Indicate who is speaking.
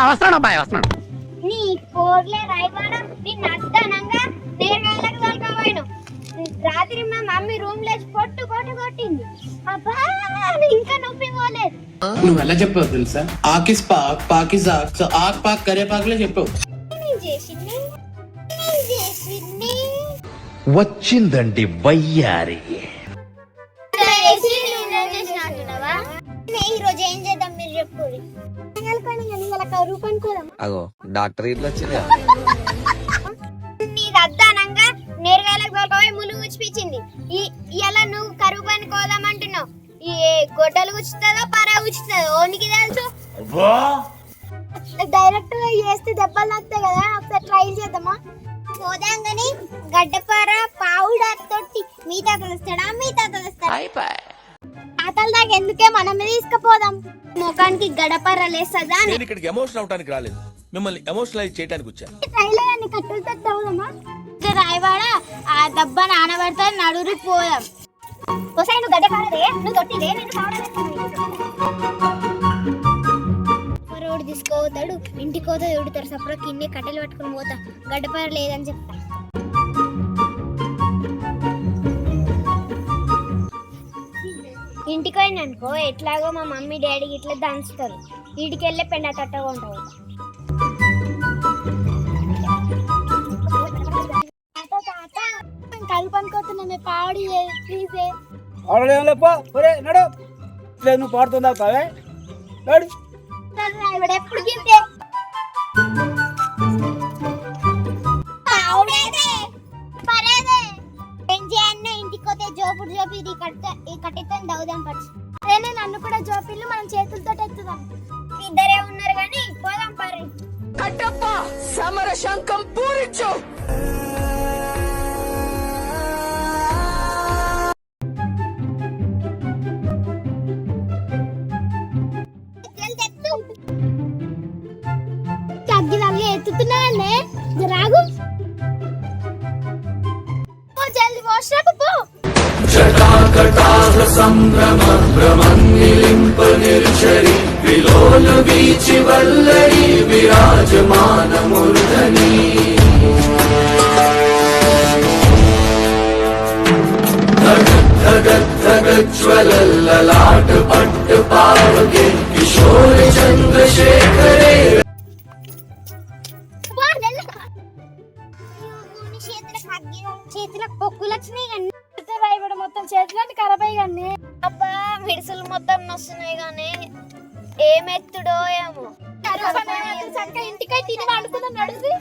Speaker 1: వస్తున్నాడు అబ్బాయి వస్తున్నాడు.
Speaker 2: నీ కోర్లే రాయవాడా నిన్ను అద్దనంగా నేరగాయలకు తోలుకోపోయాను. రాత్రి మా మమ్మీ రూమ్ లేచి పొట్టు కొట్టింది. అబ్బా ఇంకా నొప్పి పోలేదు.
Speaker 3: నువ్వు ఎలా చెప్పావు తెలుసా? ఆకిస్ పాక్ పాకిస్ ఆక్ సో ఆక్ పాక్ కరే పాక్లే చెప్పావు.
Speaker 4: వచ్చిందండి వయ్యారి.
Speaker 2: ఈ రోజు ఏం చేద్దాం మీరు చెప్పు.
Speaker 5: అగో డాక్టర్ ఇట్లా వచ్చింది.
Speaker 2: నీది అద్దానంగా నేరగాయలకు తోలుకోపోయి ముళ్ళు గుచ్చిపించింది. ఇలా నువ్వు కరువు పని కోదామంటున్నావు. ఈ గొడ్డలు గుచ్చుతుందో పరా గుచ్చుతుందో ఓనికి తెలుసు. డైరెక్ట్ గా చేస్తే దెబ్బలు తాకుతాయి కదా, ఒకసారి ట్రై చేద్దామా? పోదాం గాని గడ్డపార పౌడర్ తోటి మీ తాత తెలుస్తాడా? తాతల దాకా ఎందుకే మనమే తీసుకుపోదాం. ముఖానికి గడపార లేస్తుందా?
Speaker 6: నేను ఇక్కడికి ఎమోషనల్ అవడానికి రాలేదు, మిమ్మల్ని ఎమోషనలైజ్ చేయడానికి వచ్చాను.
Speaker 2: ట్రైలర్ కట్టులతో తవ్వుదామా? రాయవాడా ఆ దెబ్బ నానబడితే నడురు పోదాం. ఒకసారి నువ్వు గడ్డపారదే, నువ్వు తొట్టిదే, నేను రోడ్డు తీసుకోతాడు. ఇంటికి పోతా చూడతారు. సపరా కింద కట్టెలు పట్టుకుని పోతా. గడ్డపార లేదని చెప్తా. ఇంటికి పోయిననుకో ఎట్లాగో మా మమ్మీ డాడీ ఇట్లా దంచుతారు. ఇంటికి వెళ్ళే పెండ తట్టగా ఉంటావు. కలుపనుకోతున్నా పాడి ప్లీజ్.
Speaker 1: నువ్వు పాడుతుందా?
Speaker 2: ఎప్పుడు గింతే ఇంటికి పోతే జోపుడు జోపి ఈ కట్టెతో దౌదాం పచ్చి. అదే నన్ను కూడా జోపిల్లు మనం చేతులతో ఎత్తుదాం. ఇద్దరే ఉన్నారు కానీ పోదాం పరి.
Speaker 1: సమర శంఖం పూరించు.
Speaker 2: ఎత్తుతున్నానే రాగు జల్ది వాష్రూమ్ పో.
Speaker 7: జటాకటాహ సంభ్రమ భ్రమన్నిలింప నిర్ఝరి విలోల వీచి వల్లరి విరాజమాన మూర్ధని. ధగజ్వలల్లలాట పట్టు పావకే కిశోర చంద్రశేఖరే.
Speaker 2: చేతులకు పొక్కులు వచ్చినాయి కానీ రాయబడి మొత్తం చేతులన్నీ ఖరాబ్ అయ్యి కానీ. అబ్బా మిడుసులు మొత్తం నొస్తున్నాయి కానీ ఏమెత్తుడో ఏమో. చక్క ఇంటికై తిని వండుకుందాం నడుసి.